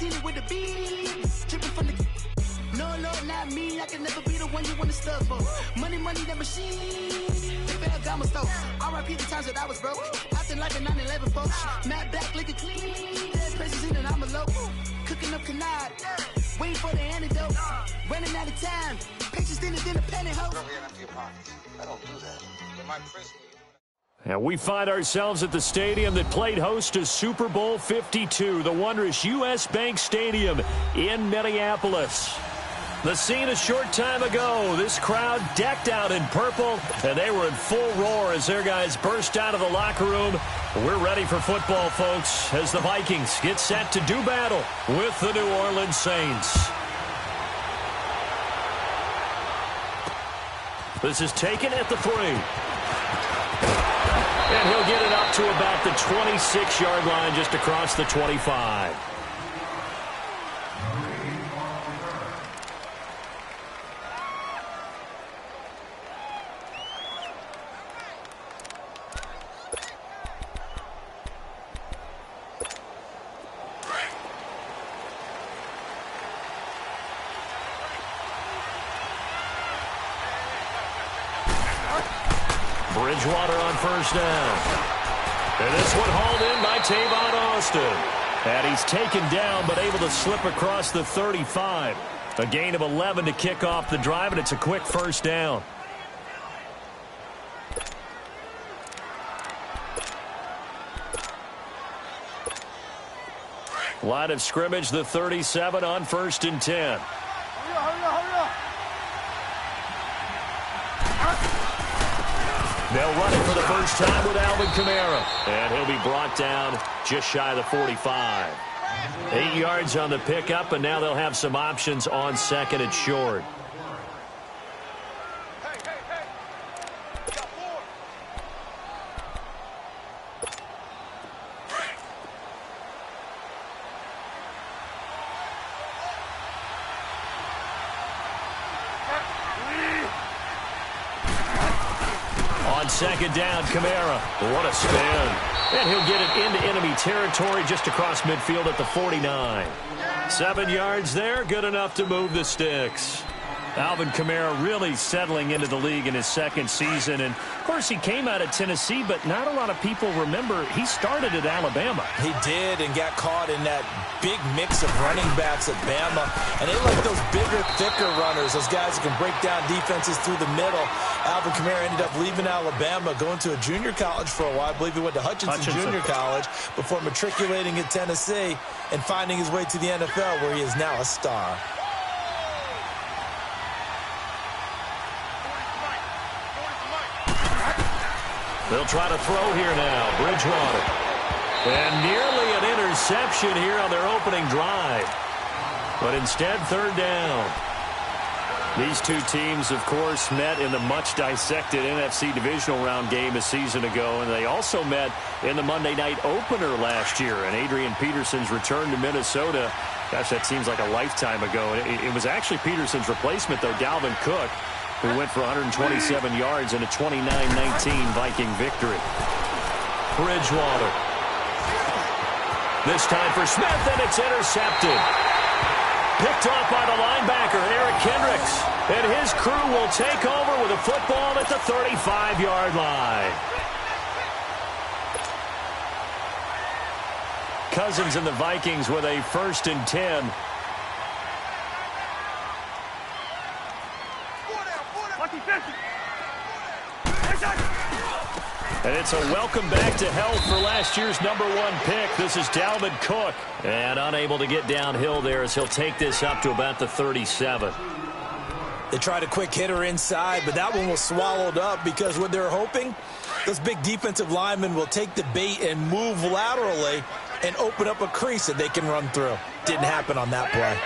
seen it with the beat. Dripping from the... No, Lord, not me. I can never be the one you want to stuff for. Money, that machine. They fell down my stove. R.I.P. the times that I was broke. Acting like a 9/11 folks. Mad black, liquor clean. Dead presses in and I'm alone. Cooking up canard. Waiting for the antidote. Running out of time. Patience thinner than a pantyhose. I don't do that. They might press me. And we find ourselves at the stadium that played host to Super Bowl 52, the wondrous U.S. Bank Stadium in Minneapolis. The scene a short time ago, this crowd decked out in purple, and they were in full roar as their guys burst out of the locker room. We're ready for football, folks, as the Vikings get set to do battle with the New Orleans Saints. This is taken at the 3. And he'll get it up to about the 26-yard line, just across the 25. Bridgewater on first down. And this one hauled in by Tavon Austin. And he's taken down but able to slip across the 35. A gain of 11 to kick off the drive, and it's a quick first down. Line of scrimmage, the 37 on 1st and 10. They'll run it for the first time with Alvin Kamara. And he'll be brought down just shy of the 45. 8 yards on the pickup, and now they'll have some options on second and short. On second down, Kamara. What a spin. And he'll get it into enemy territory just across midfield at the 49. 7 yards there, good enough to move the sticks. Alvin Kamara really settling into the league in his second season. And, of course, he came out of Tennessee, but not a lot of people remember he started at Alabama. He did, and got caught in that big mix of running backs at Bama. And they like those bigger, thicker runners, those guys who can break down defenses through the middle. Alvin Kamara ended up leaving Alabama, going to a junior college for a while. I believe he went to Hutchinson Junior College before matriculating at Tennessee and finding his way to the NFL, where he is now a star. They'll try to throw here now. Bridgewater. And nearly an interception here on their opening drive. But instead, third down. These two teams, of course, met in the much-dissected NFC divisional round game a season ago, and they also met in the Monday night opener last year. And Adrian Peterson's return to Minnesota, gosh, that seems like a lifetime ago. It was actually Peterson's replacement, though, Dalvin Cook, who went for 127 yards in a 29-19 Viking victory. Bridgewater. This time for Smith, and it's intercepted. Picked off by the linebacker, Eric Kendricks. And his crew will take over with a football at the 35-yard line. Cousins and the Vikings with a 1st and 10. And it's a welcome back to health for last year's #1 pick. This is Dalvin Cook. And unable to get downhill there as he'll take this up to about the 37. They tried a quick hitter inside, but that one was swallowed up because what they're hoping, those big defensive linemen will take the bait and move laterally and open up a crease that they can run through. Didn't happen on that play.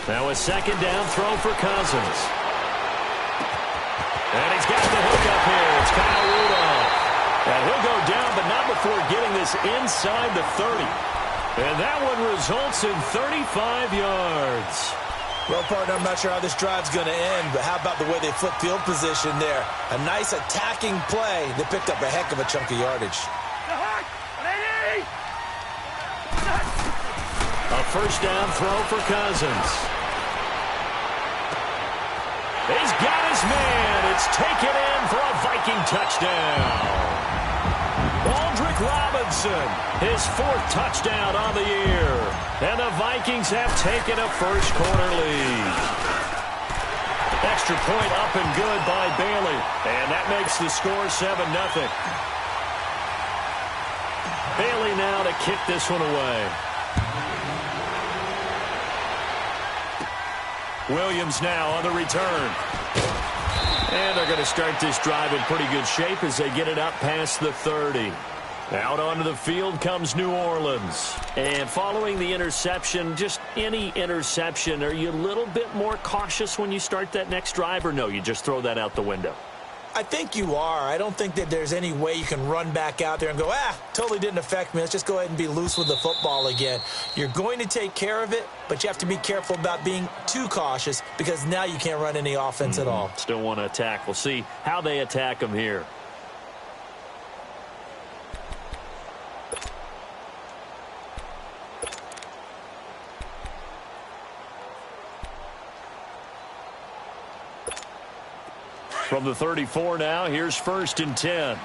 Now a second down throw for Cousins. And he's got the hook up here. It's Kyle Rudolph. And he'll go down, but not before getting this inside the 30. And that one results in 35 yards. Well, partner, I'm not sure how this drive's going to end, but how about the way they flip field position there? A nice attacking play that picked up a heck of a chunk of yardage. first down throw for Cousins. He's got his man. It's taken in for a Viking touchdown. Aldrick Robinson, his 4th touchdown on the year. And the Vikings have taken a first-quarter lead. Extra point up and good by Bailey. And that makes the score 7-0. Bailey now to kick this one away. Williams now on the return. And they're going to start this drive in pretty good shape as they get it up past the 30. Out onto the field comes New Orleans. And following the interception, just any interception, are you a little bit more cautious when you start that next drive, or no, you just throw that out the window? I think you are. I don't think that there's any way you can run back out there and go, totally didn't affect me. Let's just go ahead and be loose with the football again. You're going to take care of it, but you have to be careful about being too cautious because now you can't run any offense at all. Still want to attack. We'll see how they attack them here. From the 34 now, here's 1st and 10.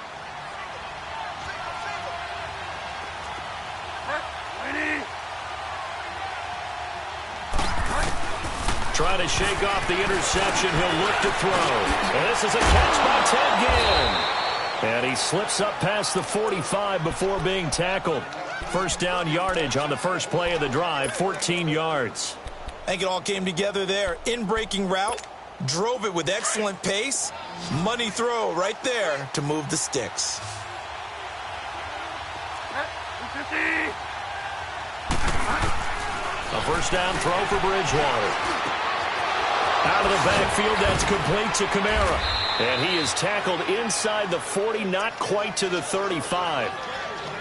Trying to shake off the interception. He'll look to throw. And this is a catch by Ted Ginn. And he slips up past the 45 before being tackled. First down yardage on the first play of the drive, 14 yards. I think it all came together there. In-breaking route. Drove it with excellent pace. Money throw right there to move the sticks. A first down throw for Bridgewater. Out of the backfield, that's complete to Kamara. And he is tackled inside the 40, not quite to the 35.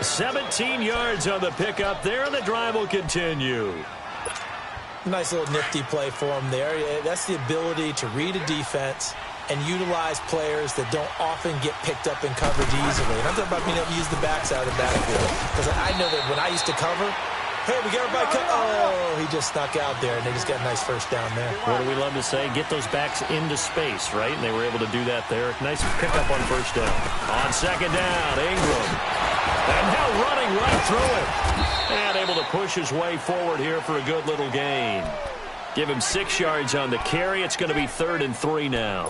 17 yards on the pickup there, and the drive will continue. Nice little nifty play for him there. That's the ability to read a defense and utilize players that don't often get picked up in coverage easily. And I'm talking about being able to use the backside of the backfield. Because I know that when I used to cover, hey, we got everybody he just snuck out there, and they just got a nice first down there. What do we love to say? Get those backs into space, right? And they were able to do that there. Nice pickup on first down. On second down, Ingram. And now running right through it. And able to push his way forward here for a good little gain. Give him 6 yards on the carry. It's going to be 3rd and 3 now.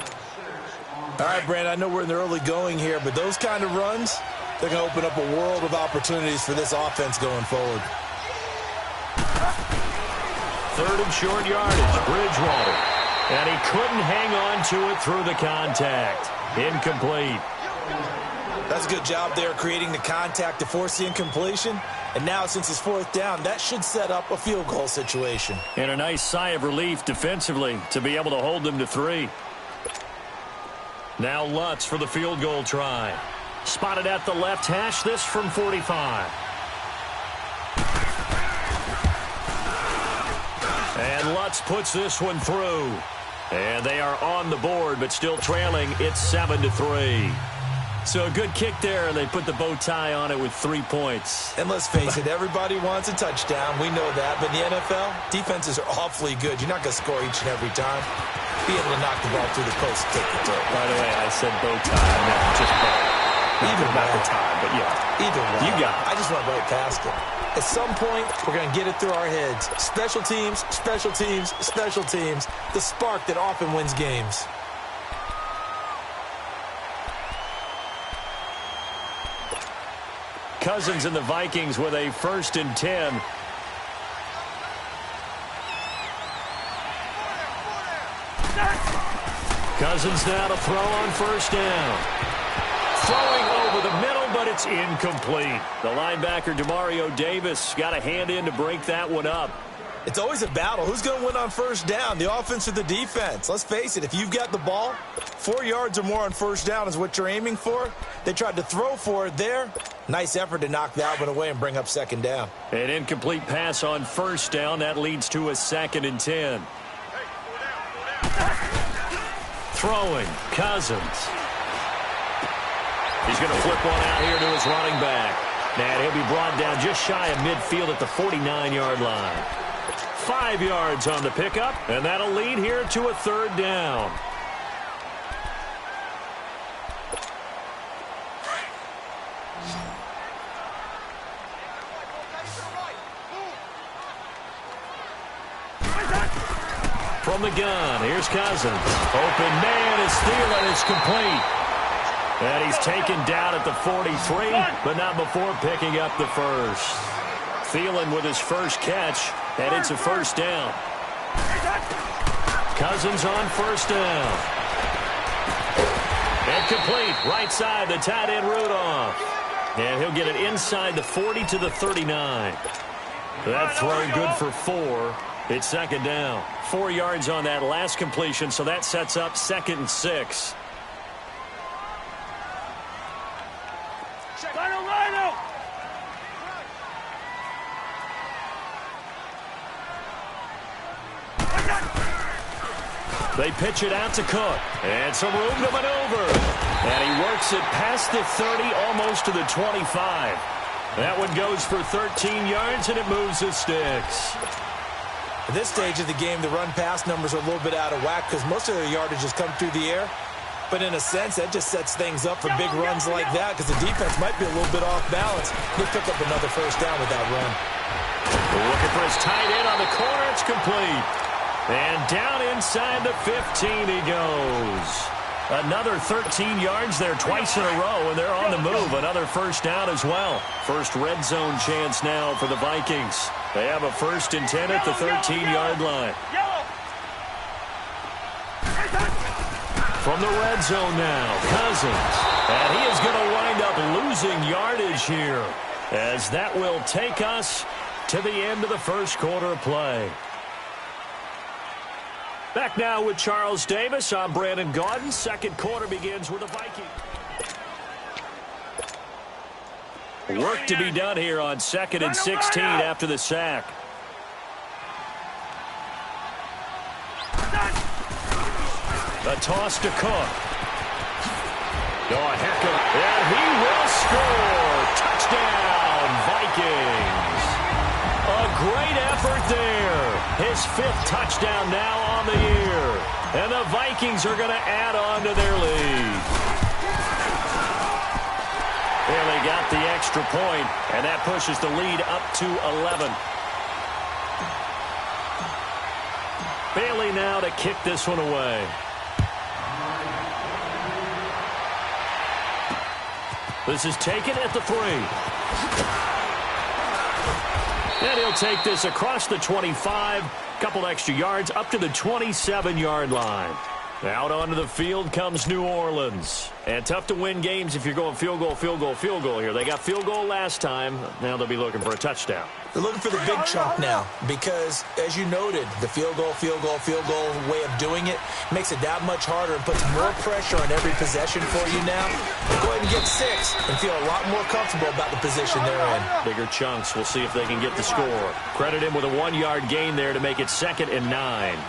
All right, Brandon, I know we're in the early going here, but those kind of runs, they're going to open up a world of opportunities for this offense going forward. 3rd and short yardage, Bridgewater. And he couldn't hang on to it through the contact. Incomplete. That's a good job there creating the contact to force the incompletion. And now, since it's 4th down, that should set up a field goal situation. And a nice sigh of relief defensively to be able to hold them to 3. Now Lutz for the field goal try. Spotted at the left hash, this from 45. And Lutz puts this one through. And they are on the board, but still trailing. It's 7-3. So a good kick there, and they put the bow tie on it with 3 points. And let's face it, everybody wants a touchdown. We know that. But in the NFL, defenses are awfully good. You're not going to score each and every time. Be able to knock the ball through the post and take the toe. By the way, I said bow tie. I meant just bow. Either not the tie, but yeah. Either way. You got it. I just went right past it. At some point, we're going to get it through our heads. Special teams, special teams, special teams. The spark that often wins games. Cousins and the Vikings with a 1st and 10. Cousins now to throw on first down. Throwing over the middle, but it's incomplete. The linebacker, Demario Davis, got a hand in to break that one up. It's always a battle. Who's going to win on first down, the offense or the defense? Let's face it, if you've got the ball, 4 yards or more on first down is what you're aiming for. They tried to throw for it there. Nice effort to knock that one away and bring up second down. An incomplete pass on first down. That leads to a 2nd and 10. Throwing, Cousins. He's going to flip one out here to his running back. And he'll be brought down just shy of midfield at the 49-yard line. 5 yards on the pickup, and that'll lead here to a third down. From the gun, here's Cousins. Open man is Thielen. It's complete. And he's taken down at the 43, but not before picking up the first. Thielen with his first catch, and it's a first down. Cousins on first down. And complete, right side, the tight end Rudolph. And he'll get it inside the 40 to the 39. That throw good for 4. It's second down. 4 yards on that last completion, so that sets up 2nd and 6. They pitch it out to Cook. And some room to maneuver. And he works it past the 30, almost to the 25. That one goes for 13 yards, and it moves the sticks. At this stage of the game, the run-pass numbers are a little bit out of whack because most of their yardage has come through the air. But in a sense, that just sets things up for big runs like that because the defense might be a little bit off balance. He'll pick up another first down with that run. Looking for his tight end on the corner. It's complete. And down inside the 15 he goes. Another 13 yards there twice in a row, and they're on the move. Another first down as well. First red zone chance now for the Vikings. They have a 1st and 10 at the 13-yard line. From the red zone now, Cousins. And he is going to wind up losing yardage here, as that will take us to the end of the first quarter of play. Back now with Charles Davis. I'm Brandon Gaudin. Second quarter begins with the Vikings. Work to be done here on 2nd and 16 after the sack. A toss to Cook. Oh, heck of it. And he will score. Touchdown, Vikings. A great effort there. His 5th touchdown now on the year. And the Vikings are going to add on to their lead. Barely got the extra point, and that pushes the lead up to 11. Bailey now to kick this one away. This is taken at the 3. And he'll take this across the 25. Couple extra yards up to the 27-yard line. Out onto the field comes New Orleans. And tough to win games if you're going field goal, field goal, field goal here. They got field goal last time. Now they'll be looking for a touchdown. They're looking for the big chunk now because, as you noted, the field goal way of doing it makes it that much harder and puts more pressure on every possession for you now. Go ahead and get 6 and feel a lot more comfortable about the position they're in. Bigger chunks. We'll see if they can get the score. Credit him with a 1-yard gain there to make it 2nd and 9.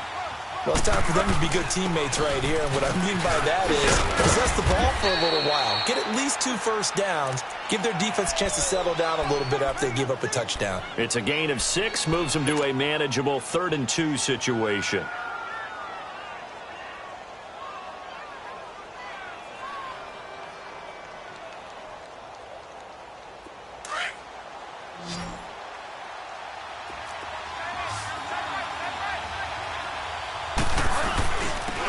Well, it's time for them to be good teammates right here. And what I mean by that is possess the ball for a little while. Get at least 2 first downs. Give their defense a chance to settle down a little bit after they give up a touchdown. It's a gain of 6. Moves them to a manageable 3rd and 2 situation.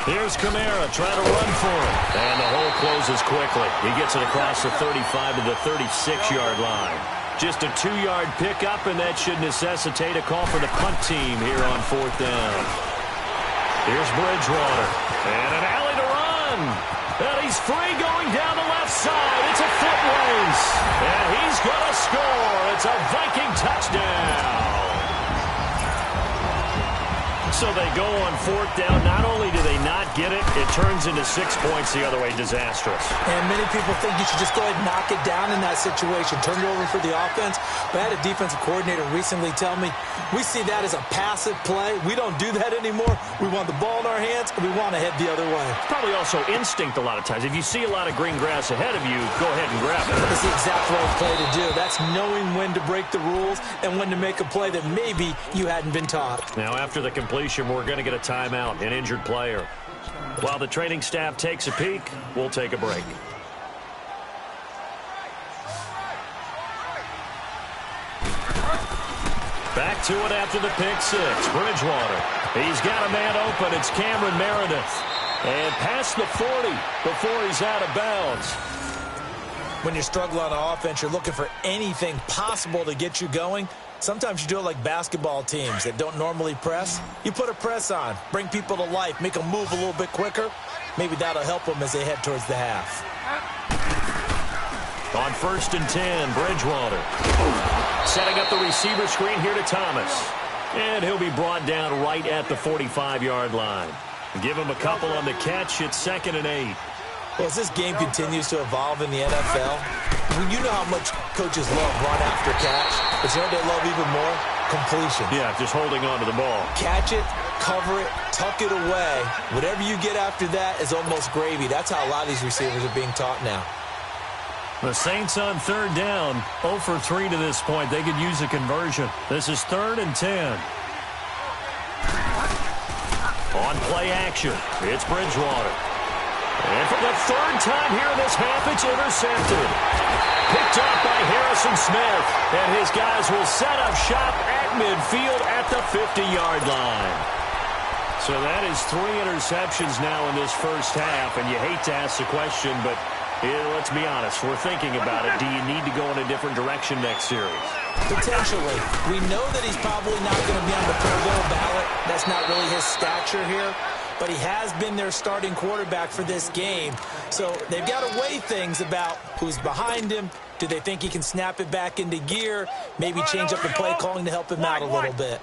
Here's Kamara trying to run for him. And the hole closes quickly. He gets it across the 35 to the 36-yard line. Just a 2-yard pickup, and that should necessitate a call for the punt team here on 4th down. Here's Bridgewater. And an alley to run. And he's free going down the left side. It's a foot race. And he's going to score. It's a Viking touchdown. So they go on fourth down. Not only do they not get it, it turns into 6 points the other way. Disastrous. And many people think you should just go ahead and knock it down in that situation. Turn it over for the offense. But I had a defensive coordinator recently tell me, we see that as a passive play. We don't do that anymore. We want the ball in our hands, and we want to head the other way. Probably also instinct a lot of times. If you see a lot of green grass ahead of you, go ahead and grab it. It's the exact right play to do. That's knowing when to break the rules and when to make a play that maybe you hadn't been taught. Now, after the completion, we're going to get a timeout, an injured player. While the training staff takes a peek, we'll take a break. Back to it after the pick six. Bridgewater. He's got a man open. It's Cameron Meredith. And past the 40 before he's out of bounds. When you're struggling on offense, you're looking for anything possible to get you going. Sometimes you do it like basketball teams that don't normally press. You put a press on, bring people to life, make them move a little bit quicker. Maybe that'll help them as they head towards the half. On 1st and 10, Bridgewater. Setting up the receiver screen here to Thomas. And he'll be brought down right at the 45-yard line. Give him a couple on the catch. It's 2nd and 8. Well, as this game continues to evolve in the NFL, you know how much coaches love run after catch, but you know what they love even more? Completion. Yeah, just holding on to the ball. Catch it, cover it, tuck it away. Whatever you get after that is almost gravy. That's how a lot of these receivers are being taught now. The Saints on 3rd down, 0 for 3 to this point. They could use a conversion. This is 3rd and 10. On play action, it's Bridgewater. And for the 3rd time here in this half, it's intercepted. Picked up by Harrison Smith. And his guys will set up shop at midfield at the 50-yard line. So that is 3 interceptions now in this first half. And you hate to ask the question, but let's be honest. We're thinking about it. Do you need to go in a different direction next series? Potentially. We know that he's probably not going to be on the Pro Bowl ballot. That's not really his stature here. But he has been their starting quarterback for this game. So they've got to weigh things about who's behind him. Do they think he can snap it back into gear? Maybe change up the play calling to help him out a little bit.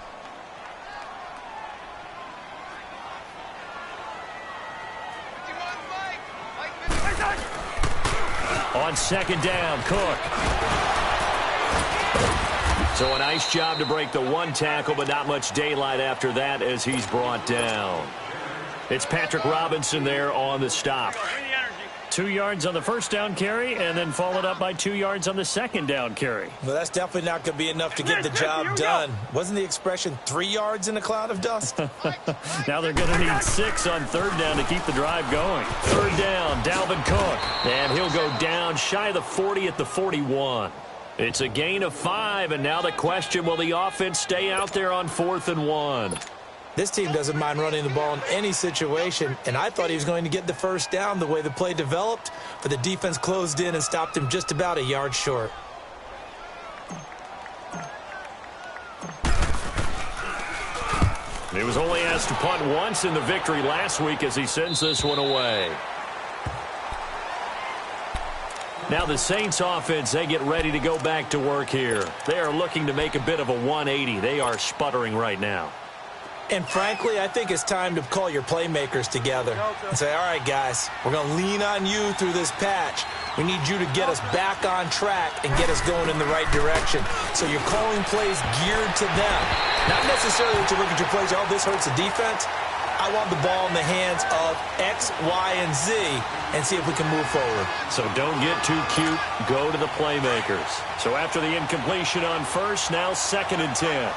On 2nd down, Cook. So a nice job to break the 1 tackle, but not much daylight after that as he's brought down. It's Patrick Robinson there on the stop. 2 yards on the 1st down carry, and then followed up by 2 yards on the 2nd down carry. Well, that's definitely not going to be enough to get the job done. Wasn't the expression 3 yards in a cloud of dust? Now they're going to need 6 on 3rd down to keep the drive going. 3rd down, Dalvin Cook. And he'll go down shy of the 40 at the 41. It's a gain of 5, and now the question, will the offense stay out there on 4th and 1? This team doesn't mind running the ball in any situation, and I thought he was going to get the 1st down the way the play developed, but the defense closed in and stopped him just about a yard short. He was only asked to punt once in the victory last week as he sends this one away. Now the Saints offense, they get ready to go back to work here. They are looking to make a bit of a 180. They are sputtering right now. And frankly, I think it's time to call your playmakers together and say, all right, guys, we're going to lean on you through this patch. We need you to get us back on track and get us going in the right direction. So you're calling plays geared to them. Not necessarily that you look at your plays, oh, this hurts the defense. I want the ball in the hands of X, Y, and Z and see if we can move forward. So don't get too cute. Go to the playmakers. So after the incompletion on 1st, now 2nd and 10.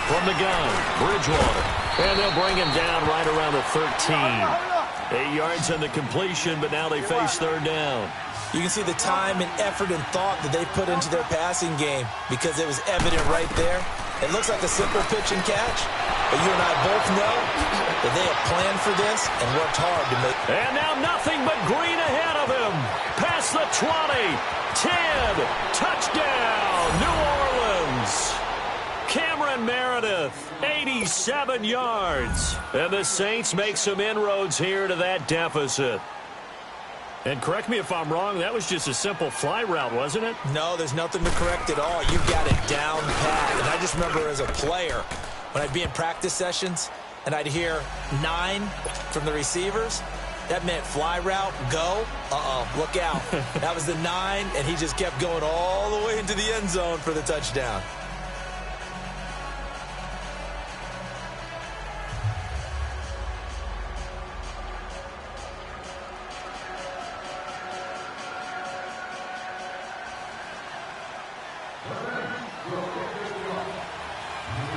From the gun, Bridgewater. And they'll bring him down right around the 13. 8 yards on the completion, but now they face 3rd down. You can see the time and effort and thought that they put into their passing game because it was evident right there. It looks like a simple pitch and catch, but you and I both know that they have planned for this and worked hard to make it. And now nothing but green ahead of him. Past the 20, 10, touchdown, New Orleans. Cameron Meredith, 87 yards. And the Saints make some inroads here to that deficit. And correct me if I'm wrong, that was just a simple fly route, wasn't it? No, there's nothing to correct at all. You've got it down pat. And I just remember as a player, when I'd be in practice sessions and I'd hear 9 from the receivers, that meant fly route, go. Look out. That was the 9, and he just kept going all the way into the end zone for the touchdown.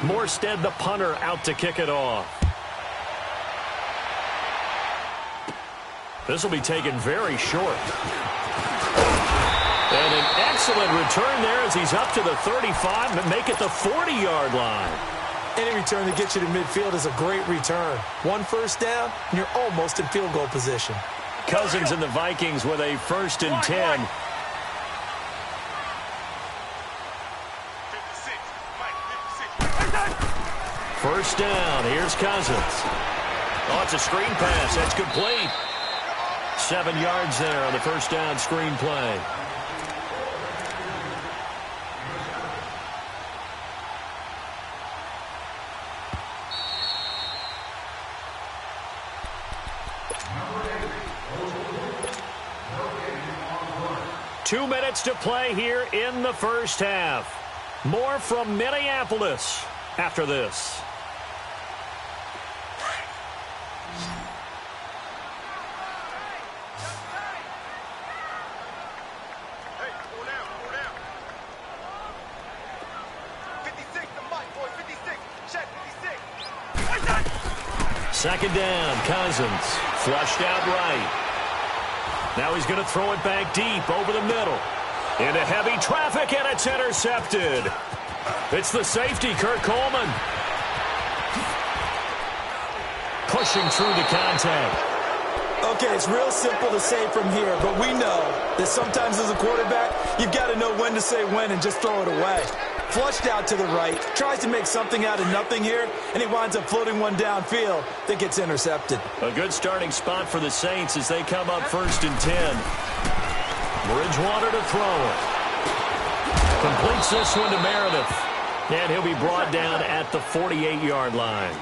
Morstead, the punter, out to kick it off. This will be taken very short. And an excellent return there as he's up to the 35 and make it the 40-yard line. Any return that gets you to midfield is a great return. 1 first down, and you're almost in field goal position. Cousins and the Vikings with a 1st and 10. First down, here's Cousins. Oh, it's a screen pass. That's complete. 7 yards there on the first down screen play. Two minutes to play here in the first half. More from Minneapolis after this. Second down, Cousins. Flushed out right. Now he's going to throw it back deep over the middle. Into heavy traffic, and it's intercepted. It's the safety, Kurt Coleman. Pushing through the contact. Okay, it's real simple to say from here, but we know that sometimes as a quarterback, you've got to know when to say when and just throw it away. Flushed out to the right, tries to make something out of nothing here, and he winds up floating one downfield that gets intercepted. A good starting spot for the Saints as they come up 1st and 10. Bridgewater to throw it. Completes this one to Meredith. And he'll be brought down at the 48-yard line.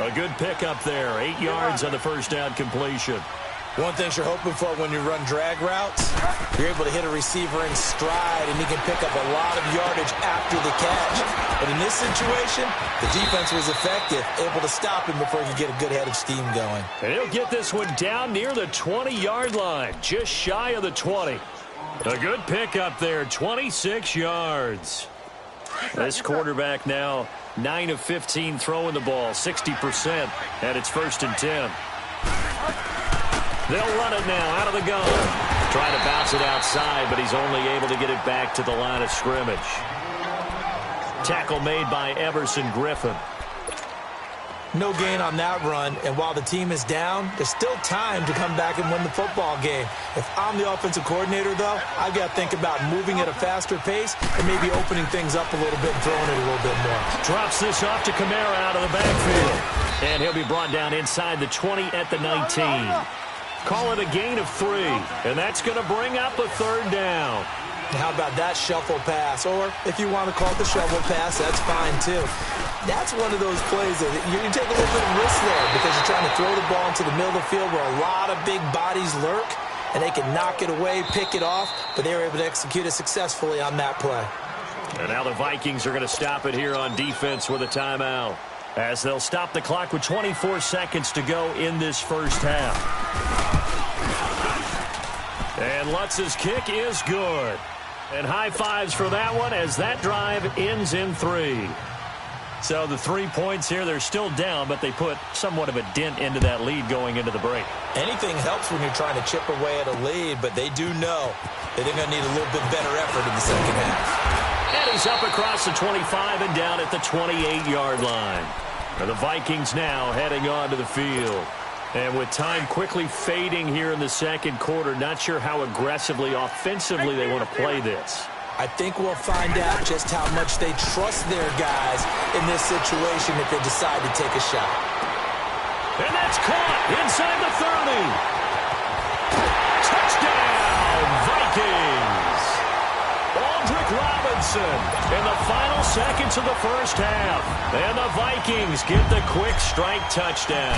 A good pickup there. 8 yards on the first down completion. One thing you're hoping for when you run drag routes, you're able to hit a receiver in stride, and he can pick up a lot of yardage after the catch. But in this situation, the defense was effective, able to stop him before he could get a good head of steam going. And he'll get this one down near the 20-yard line, just shy of the 20. A good pickup there, 26 yards. This quarterback now 9 of 15 throwing the ball, 60%, and it's 1st and 10. They'll run it now out of the gun. Trying to bounce it outside, but he's only able to get it back to the line of scrimmage. Tackle made by Everson Griffin. No gain on that run, and while the team is down, there's still time to come back and win the football game. If I'm the offensive coordinator, though, I've got to think about moving at a faster pace and maybe opening things up a little bit and throwing it a little bit more. Drops this off to Kamara out of the backfield. And he'll be brought down inside the 20 at the 19. Call it a gain of 3, and that's going to bring up a 3rd down. How about that shuffle pass? Or if you want to call it the shovel pass, that's fine too. That's one of those plays that you take a little bit of risk there because you're trying to throw the ball into the middle of the field where a lot of big bodies lurk, and they can knock it away, pick it off, but they were able to execute it successfully on that play. And now the Vikings are going to stop it here on defense with a timeout, as they'll stop the clock with 24 seconds to go in this first half. And Lutz's kick is good. And high fives for that one as that drive ends in 3. So the 3 points here, they're still down, but they put somewhat of a dent into that lead going into the break. Anything helps when you're trying to chip away at a lead, but they do know that they're going to need a little bit better effort in the second half. And he's up across the 25 and down at the 28-yard line. And the Vikings now heading onto the field. And with time quickly fading here in the second quarter, not sure how aggressively, offensively they want to play this. I think we'll find out just how much they trust their guys in this situation if they decide to take a shot. And that's caught inside the 30. Touchdown! seconds of the first half. And the Vikings get the quick strike touchdown.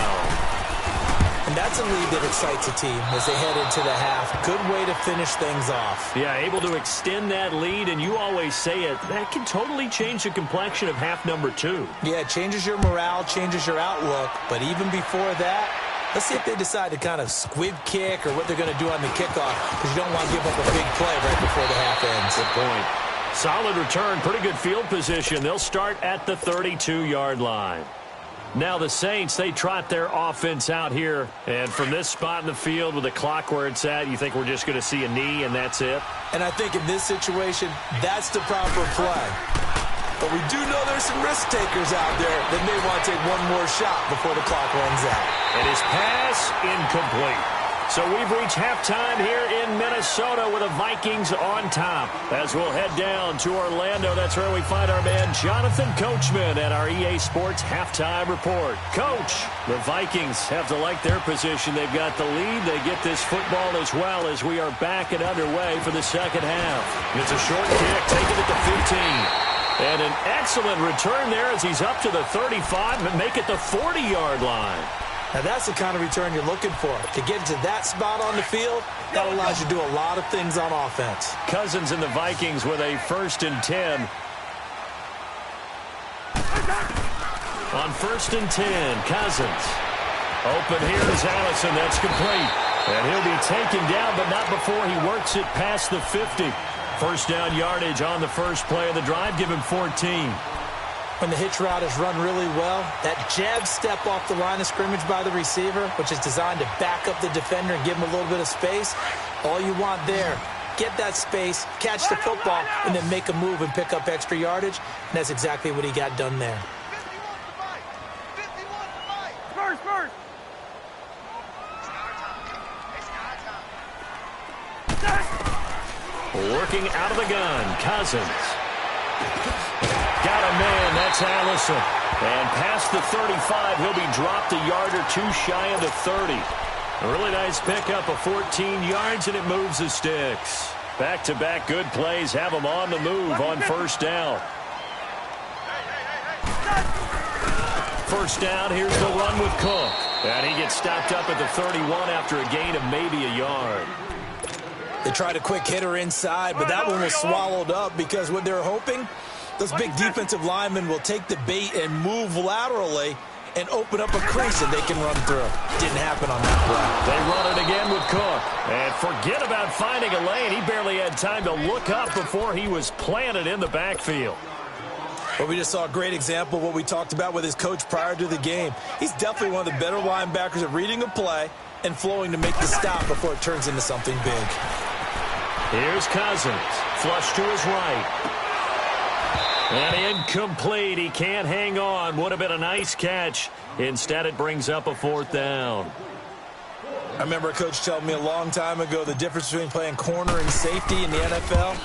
And that's a lead that excites a team as they head into the half. Good way to finish things off. Yeah, able to extend that lead, and you always say it, that can totally change the complexion of half number 2. Yeah, it changes your morale, changes your outlook. But even before that, let's see if they decide to kind of squib kick or what they're going to do on the kickoff, because you don't want to give up a big play right before the half ends. Good point. Solid return, pretty good field position. They'll start at the 32-yard line. Now the Saints, they trot their offense out here. And from this spot in the field with the clock where it's at, you think we're just going to see a knee and that's it? And I think in this situation, that's the proper play. But we do know there's some risk takers out there that may want to take one more shot before the clock runs out. And his pass incomplete. So we've reached halftime here in Minnesota with the Vikings on top. As we'll head down to Orlando, that's where we find our man Jonathan Coachman at our EA Sports Halftime Report. Coach, the Vikings have to like their position. They've got the lead. They get this football as well as we are back and underway for the second half. It's a short kick, taken at the 15. And an excellent return there as he's up to the 35 and make it the 40-yard line. Now, that's the kind of return you're looking for. To get to that spot on the field, that allows you to do a lot of things on offense. Cousins and the Vikings with a 1st and 10. On 1st and 10, Cousins. Open here is Allison. That's complete. And he'll be taken down, but not before he works it past the 50. First down yardage on the first play of the drive. Give him 14. When the hitch route is run really well, that jab step off the line of scrimmage by the receiver, which is designed to back up the defender and give him a little bit of space, all you want there, get that space, catch the football, and then make a move and pick up extra yardage. And that's exactly what he got done there. Working out of the gun, Cousins. Got a man, that's Allison. And past the 35, he'll be dropped a yard or two shy of the 30. A really nice pickup of 14 yards, and it moves the sticks. Back-to-back good plays have them on the move on first down. First down, here's the run with Cook. And he gets stopped up at the 31 after a gain of maybe a yard. They tried a quick hitter inside, but that one was swallowed up because what they're hoping, those big defensive linemen will take the bait and move laterally and open up a crease that they can run through. Didn't happen on that play. They run it again with Cook. And forget about finding a lane. He barely had time to look up before he was planted in the backfield. Well, we just saw a great example of what we talked about with his coach prior to the game. He's definitely one of the better linebackers at reading a play and flowing to make the stop before it turns into something big. Here's Cousins. Flush to his right. And incomplete. He can't hang on. Would have been a nice catch. Instead, it brings up a 4th down. I remember a coach telling me a long time ago the difference between playing corner and safety in the NFL.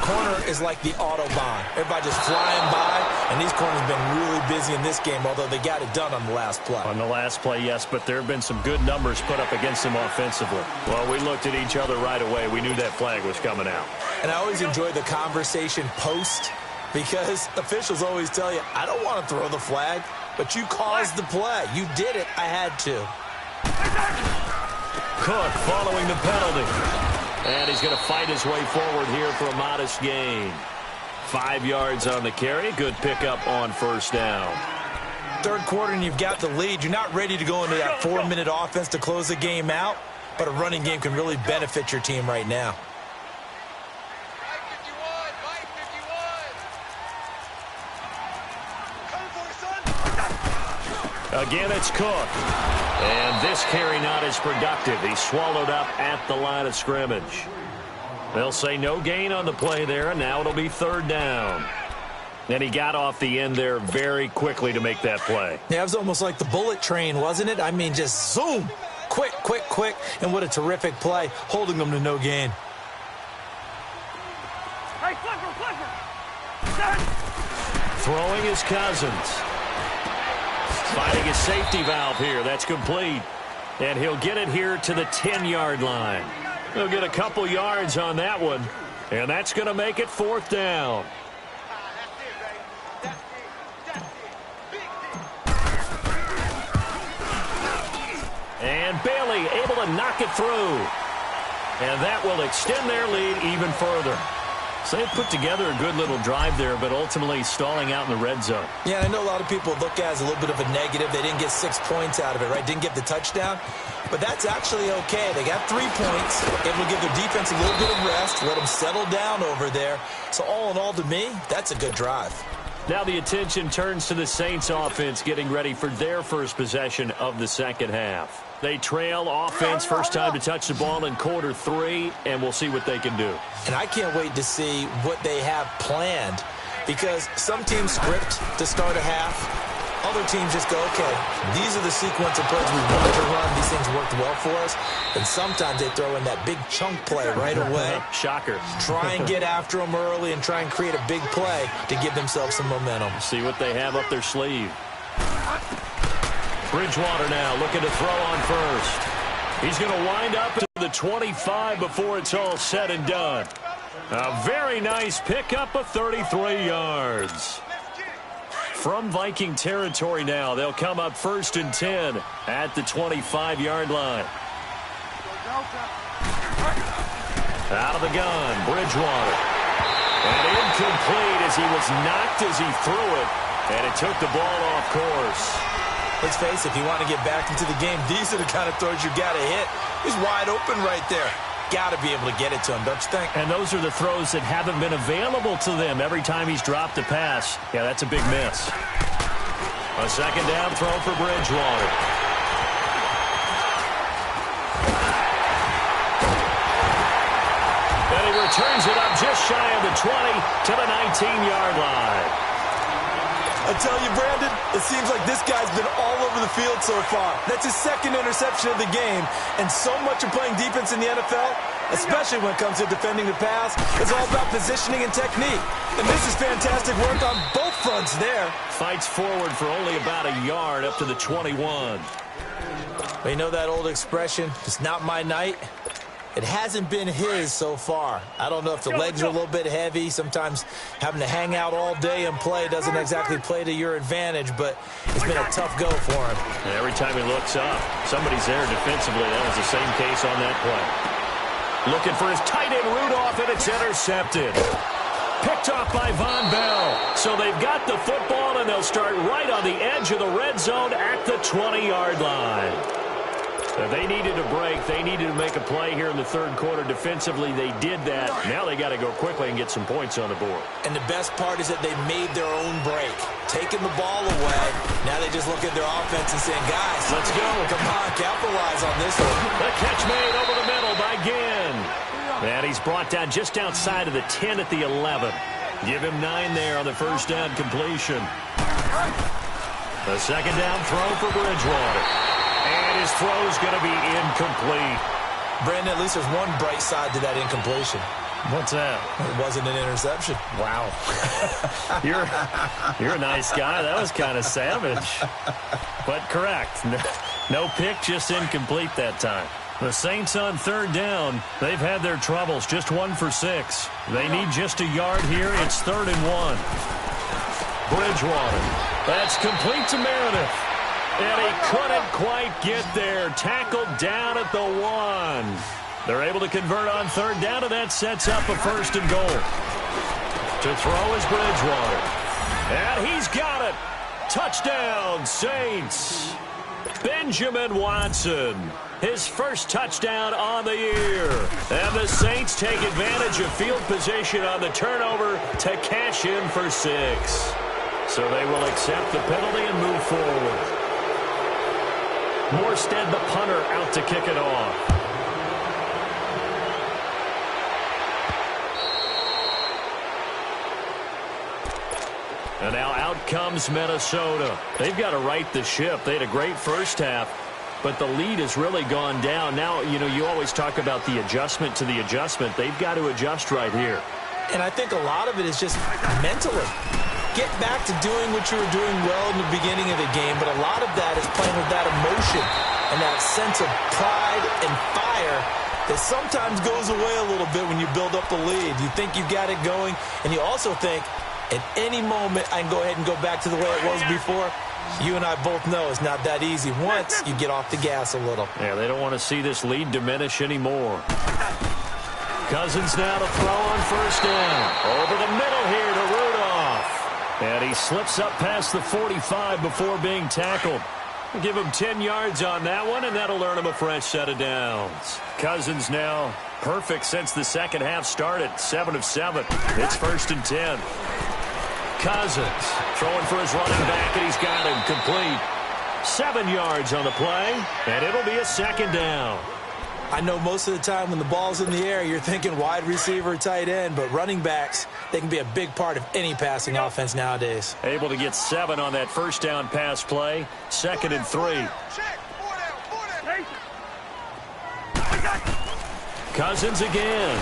Corner is like the Autobahn. Everybody just flying by, and these corners have been really busy in this game, although they got it done on the last play. On the last play, yes, but there have been some good numbers put up against them offensively. Well, we looked at each other right away. We knew that flag was coming out. And I always enjoy the conversation post, because officials always tell you, I don't want to throw the flag, but you caused the play. You did it. I had to. Cook following the penalty. And he's going to fight his way forward here for a modest gain. 5 yards on the carry. Good pickup on first down. Third quarter and you've got the lead. You're not ready to go into that 4-minute offense to close the game out, but a running game can really benefit your team right now. Again, it's Cook. And this carry not as productive. He's swallowed up at the line of scrimmage. They'll say no gain on the play there, and now it'll be 3rd down. And he got off the end there very quickly to make that play. Yeah, it was almost like the bullet train, wasn't it? I mean, just zoom. Quick, quick, quick. And what a terrific play, holding them to no gain. Hey, Clipper! Throwing his Cousins. Finding a safety valve here. That's complete. And he'll get it here to the 10-yard line. He'll get a couple yards on that one. And that's going to make it 4th down. And Bailey able to knock it through. And that will extend their lead even further. So they put together a good little drive there, but ultimately stalling out in the red zone. Yeah, I know a lot of people look at it as a little bit of a negative. They didn't get 6 points out of it, right? Didn't get the touchdown. But that's actually okay. They got 3 points, able to give their defense a little bit of rest, let them settle down over there. So all in all, to me, that's a good drive. Now the attention turns to the Saints offense getting ready for their first possession of the second half. They trail offense, first time to touch the ball in quarter 3, and we'll see what they can do. And I can't wait to see what they have planned, because some teams script to start a half. Other teams just go, okay, these are the sequence of plays we want to run. These things worked well for us. And sometimes they throw in that big chunk play right away. Shocker. Try and get after them early and try and create a big play to give themselves some momentum. See what they have up their sleeve. Bridgewater now looking to throw on first. He's going to wind up to the 25 before it's all said and done. A very nice pickup of 33 yards. From Viking territory now, they'll come up 1st and 10 at the 25-yard line. Out of the gun, Bridgewater. And incomplete as he was knocked as he threw it, and it took the ball off course. Let's face it, if you want to get back into the game, these are the kind of throws you got to hit. He's wide open right there. Got to be able to get it to him, don't you think? And those are the throws that haven't been available to them every time he's dropped a pass. Yeah, that's a big miss. A second down throw for Bridgewater. And he returns it up just shy of the 20 to the 19-yard line. I tell you, Brandon, it seems like this guy's been all over the field so far. That's his second interception of the game. And so much of playing defense in the NFL, especially when it comes to defending the pass, is all about positioning and technique. And this is fantastic work on both fronts there. Fights forward for only about a yard up to the 21. Well, you know that old expression, it's not my night. It hasn't been his so far. I don't know if the legs are a little bit heavy. Sometimes having to hang out all day and play doesn't exactly play to your advantage, but it's been a tough go for him. And every time he looks up, somebody's there defensively. That was the same case on that play. Looking for his tight end Rudolph, and it's intercepted. Picked off by Von Bell. So they've got the football, and they'll start right on the edge of the red zone at the 20-yard line. If they needed a break, they needed to make a play here in the third quarter. Defensively, they did that. Now they got to go quickly and get some points on the board. And the best part is that they made their own break. Taking the ball away. Now they just look at their offense and saying, guys, let's go. Come on, capitalize on this one. The catch made over the middle by Ginn. And he's brought down just outside of the 10 at the 11. Give him 9 there on the first down completion. The second down throw for Bridgewater. And his throw is going to be incomplete. Brandon, at least there's one bright side to that incompletion. What's that? It wasn't an interception. Wow. You're a nice guy. That was kind of savage. But correct. No pick, just incomplete that time. The Saints on third down. They've had their troubles. Just 1 for 6. They need just a yard here. It's 3rd and 1. Bridgewater. That's complete to Meredith. And he couldn't quite get there. Tackled down at the 1. They're able to convert on third down, and that sets up a 1st and goal. To throw is Bridgewater. And he's got it. Touchdown, Saints. Benjamin Watson. His first touchdown on the year. And the Saints take advantage of field position on the turnover to cash in for 6. So they will accept the penalty and move forward. Morstead, the punter, out to kick it off. And now out comes Minnesota. They've got to right the ship. They had a great first half, but the lead has really gone down. Now, you know, you always talk about the adjustment to the adjustment. They've got to adjust right here. And I think a lot of it is just mentally. Get back to doing what you were doing well in the beginning of the game, but a lot of that is playing with that emotion and that sense of pride and fire that sometimes goes away a little bit when you build up a lead. You think you got it going, and you also think, at any moment, I can go ahead and go back to the way it was before. You and I both know it's not that easy once you get off the gas a little. Yeah, they don't want to see this lead diminish anymore. Cousins now to throw on first down. Over the middle here to Rudolph. And he slips up past the 45 before being tackled. Give him 10 yards on that one, and that'll earn him a fresh set of downs. Cousins now perfect since the second half started. 7 of 7. It's 1st and 10. Cousins throwing for his running back, and he's got him complete. 7 yards on the play, and it'll be a 2nd down. I know most of the time when the ball's in the air, you're thinking wide receiver, tight end, but running backs, they can be a big part of any passing offense nowadays. Able to get 7 on that first down pass play. 2nd and 3. Cousins again.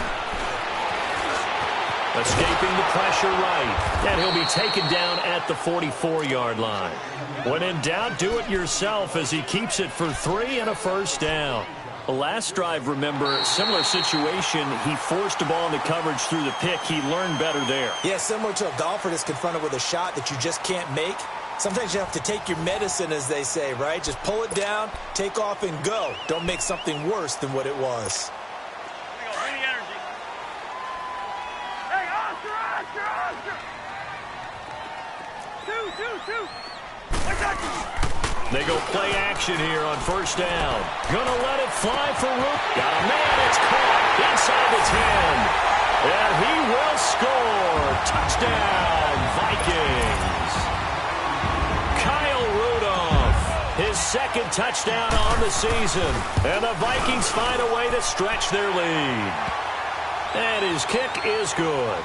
Escaping the pressure right. And he'll be taken down at the 44-yard line. When in doubt, do it yourself as he keeps it for 3 and a first down. The last drive, remember, similar situation. He forced the ball into coverage through the pick. He learned better there. Yeah, similar to a golfer that's confronted with a shot that you just can't make. Sometimes you have to take your medicine, as they say, right? Just pull it down, take off, and go. Don't make something worse than what it was. Bring the energy. Hey, Oscar! Two. I got you. They go play action here on first down. Gonna let it fly for Rook. Got a man. It's caught inside the 10. And he will score. Touchdown, Vikings. Kyle Rudolph, his 2nd touchdown on the season. And the Vikings find a way to stretch their lead. And his kick is good.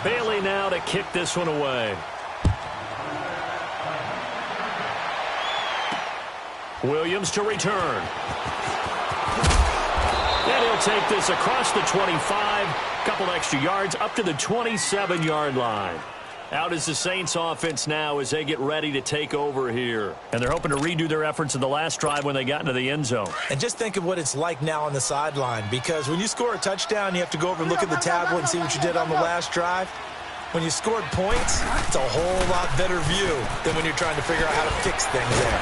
Bailey now to kick this one away. Williams to return. And he'll take this across the 25. Couple extra yards up to the 27-yard line. Out is the Saints offense now as they get ready to take over here. And they're hoping to redo their efforts in the last drive when they got into the end zone. And just think of what it's like now on the sideline, because when you score a touchdown, you have to go over and look at the tablet and see what you did on the last drive. When you scored points, it's a whole lot better view than when you're trying to figure out how to fix things there.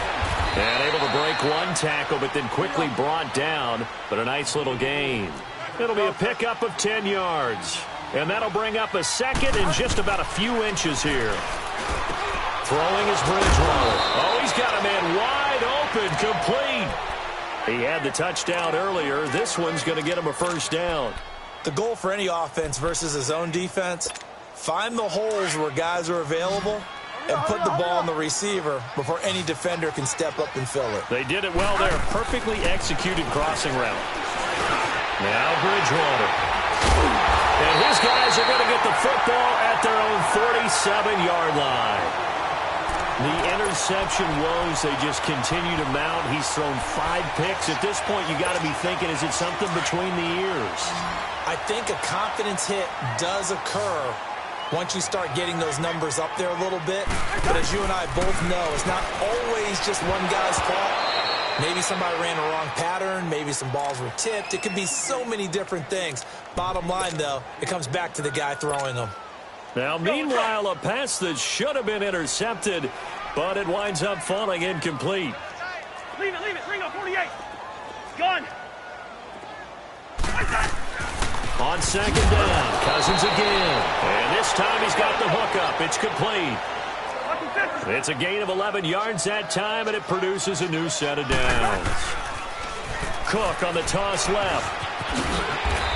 And able to break one tackle, but then quickly brought down. But a nice little gain. It'll be a pickup of 10 yards. And that'll bring up a 2nd in just about a few inches here. Throwing his Bridgewater. Oh, he's got a man wide open, complete. He had the touchdown earlier. This one's going to get him a first down. The goal for any offense versus his own defense, find the holes where guys are available and put the ball on the receiver before any defender can step up and fill it. They did it well there. Perfectly executed crossing route. Now Bridgewater. And his guys are going to get the football at their own 47-yard line. The interception woes, they just continue to mount. He's thrown 5 picks. At this point, you got to be thinking, is it something between the ears? I think a confidence hit does occur once you start getting those numbers up there a little bit. But as you and I both know, it's not always just one guy's fault. Maybe somebody ran a wrong pattern. Maybe some balls were tipped. It could be so many different things. Bottom line, though, it comes back to the guy throwing them. Now, meanwhile, a pass that should have been intercepted, but it winds up falling incomplete. Leave it. Ring up 48. Gun. On 2nd down, Cousins again. And this time he's got the hook up. It's complete. It's a gain of 11 yards that time, and it produces a new set of downs. Cook on the toss left.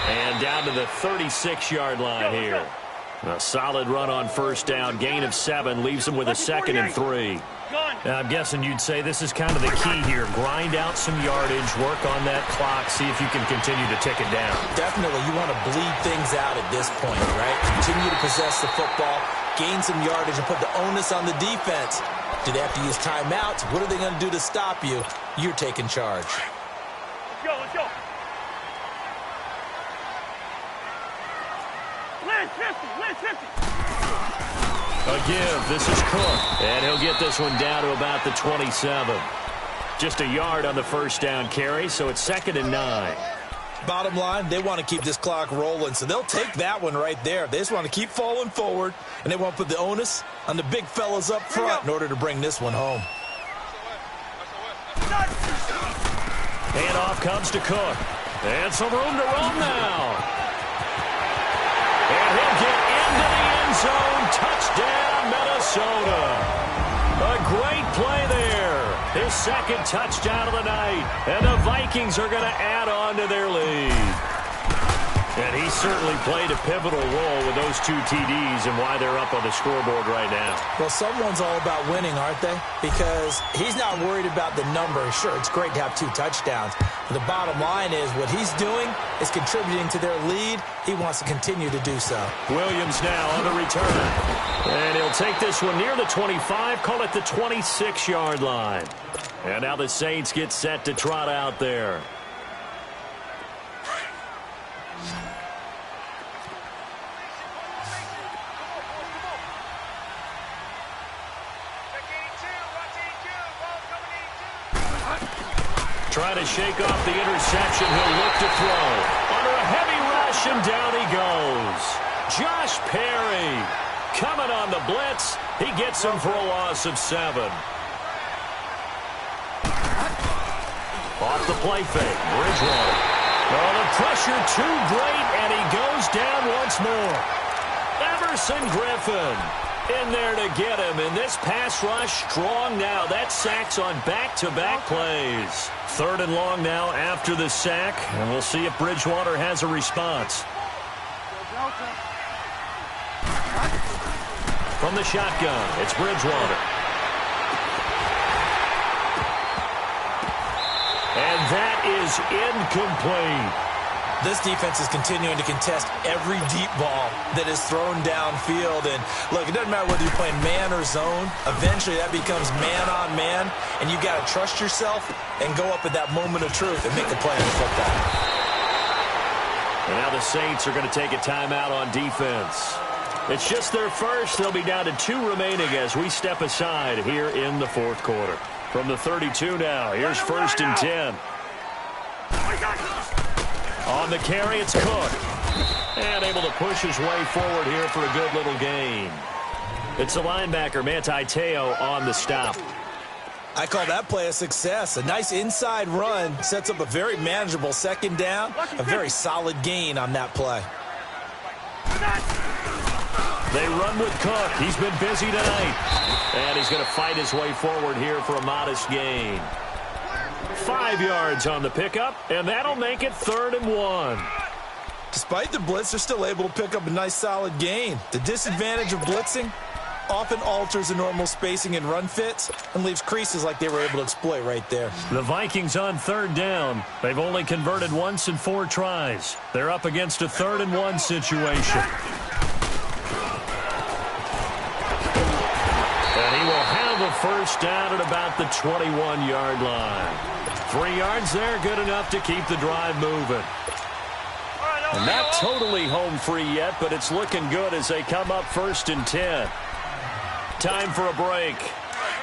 And down to the 36-yard line here. A solid run on first down. Gain of 7 leaves him with a 2nd and 3. Now, I'm guessing you'd say this is kind of the key here. Grind out some yardage, work on that clock, see if you can continue to tick it down. Definitely. You want to bleed things out at this point, right? Continue to possess the football, gain some yardage, and put the onus on the defense. Do they have to use timeouts? What are they going to do to stop you? You're taking charge. Let's go. Lance 50. A give. This is Cook. And he'll get this one down to about the 27. Just a yard on the first down carry, so it's 2nd and 9. Bottom line, they want to keep this clock rolling, so they'll take that one right there. They just want to keep falling forward, and they want to put the onus on the big fellas up front in order to bring this one home. Handoff comes to Cook. And some room to run now. And he'll get into the end zone. Touchdown, Minnesota. A great play there. His second touchdown of the night. And the Vikings are going to add on to their lead. And he certainly played a pivotal role with those 2 TDs and why they're up on the scoreboard right now. Well, someone's all about winning, aren't they? Because he's not worried about the number. Sure, it's great to have 2 touchdowns. But the bottom line is what he's doing is contributing to their lead. He wants to continue to do so. Williams now on the return. And he'll take this one near the 25, call it the 26-yard line. And now the Saints get set to trot out there. Trying to shake off the interception. He'll look to throw. Under a heavy rush, and down he goes. Josh Perry coming on the blitz. He gets him for a loss of 7. Off the play fake. Bridgewater. Oh, the pressure too great, and he goes down once more. Everson Griffin in there to get him, and this pass rush strong now. That sack's on back-to-back plays. 3rd and long now after the sack, and we'll see if Bridgewater has a response. From the shotgun, it's Bridgewater. And that is incomplete. This defense is continuing to contest every deep ball that is thrown downfield. And, look, it doesn't matter whether you're playing man or zone. Eventually, that becomes man-on-man, and you got to trust yourself and go up at that moment of truth and make the play on the football. And now the Saints are going to take a timeout on defense. It's just their first. They'll be down to 2 remaining as we step aside here in the 4th quarter. From the 32 now, here's 1st and 10. On the carry, it's Cook. And able to push his way forward here for a good little gain. It's the linebacker, Manti Te'o, on the stop. I call that play a success. A nice inside run sets up a very manageable 2nd down. A very solid gain on that play. They run with Cook. He's been busy tonight. And he's going to fight his way forward here for a modest gain. 5 yards on the pickup, and that'll make it 3rd and 1. Despite the blitz, they're still able to pick up a nice solid gain. The disadvantage of blitzing often alters the normal spacing and run fits and leaves creases like they were able to exploit right there. The Vikings on 3rd down. They've only converted once in 4 tries. They're up against a 3rd and 1 situation. And he will have a first down at about the 21-yard line. 3 yards there, good enough to keep the drive moving. And not totally home free yet, but it's looking good as they come up 1st and 10. Time for a break.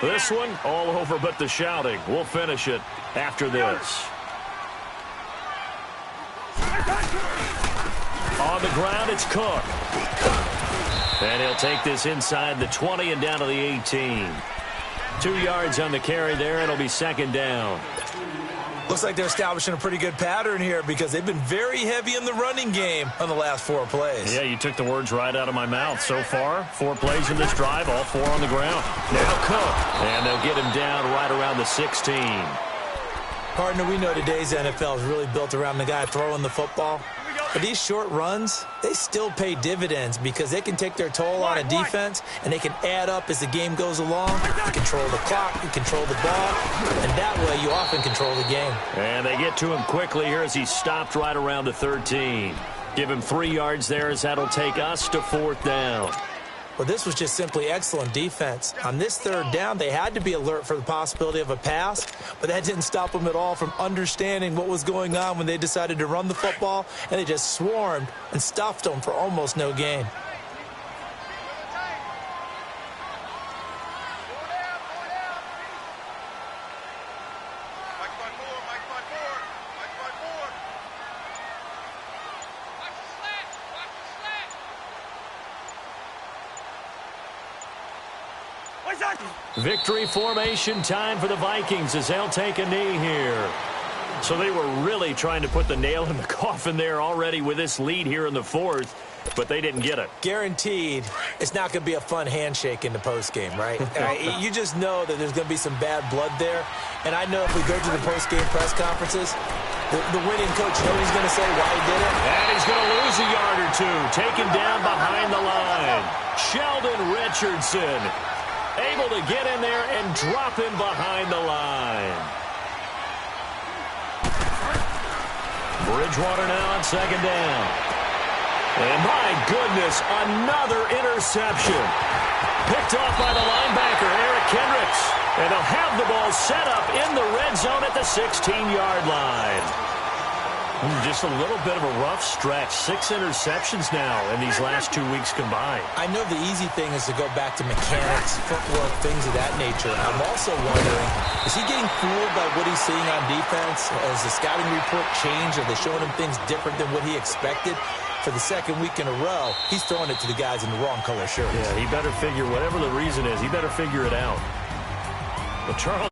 This one, all over but the shouting. We'll finish it after this. On the ground, it's Cook. And he'll take this inside the 20 and down to the 18. 2 yards on the carry there. It'll be 2nd down. Looks like they're establishing a pretty good pattern here because they've been very heavy in the running game on the last 4 plays. Yeah, you took the words right out of my mouth. So far, 4 plays in this drive, all 4 on the ground. Now Cook, and they'll get him down right around the 16. Partner, we know today's NFL is really built around the guy throwing the football. But these short runs, they still pay dividends because they can take their toll on a defense and they can add up as the game goes along. You control the clock, you control the ball, and that way you often control the game. And they get to him quickly here as he stopped right around the 13. Give him 3 yards there as that'll take us to 4th down. Well, this was just simply excellent defense. On this 3rd down, they had to be alert for the possibility of a pass, but that didn't stop them at all from understanding what was going on when they decided to run the football, and they just swarmed and stuffed them for almost no gain. Victory formation time for the Vikings as they'll take a knee here. So they were really trying to put the nail in the coffin there already with this lead here in the fourth, but they didn't get it. Guaranteed, it's not going to be a fun handshake in the postgame, right? You just know that there's going to be some bad blood there. And I know if we go to the postgame press conferences, the winning coach, you know what he's going to say, why he did it? And he's going to lose a yard or two, taken down behind the line. Sheldon Richardson able to get in there and drop him behind the line. Bridgewater now on second down. And my goodness, another interception. Picked off by the linebacker, Eric Kendricks. And they'll have the ball set up in the red zone at the 16-yard line. Just a little bit of a rough stretch. 6 interceptions now in these last 2 weeks combined. I know the easy thing is to go back to mechanics, footwork, things of that nature. I'm also wondering, is he getting fooled by what he's seeing on defense? Has the scouting report changed? Are they showing him things different than what he expected? For the second week in a row, he's throwing it to the guys in the wrong color shirts. Yeah, he better figure, whatever the reason is, he better figure it out. But Charles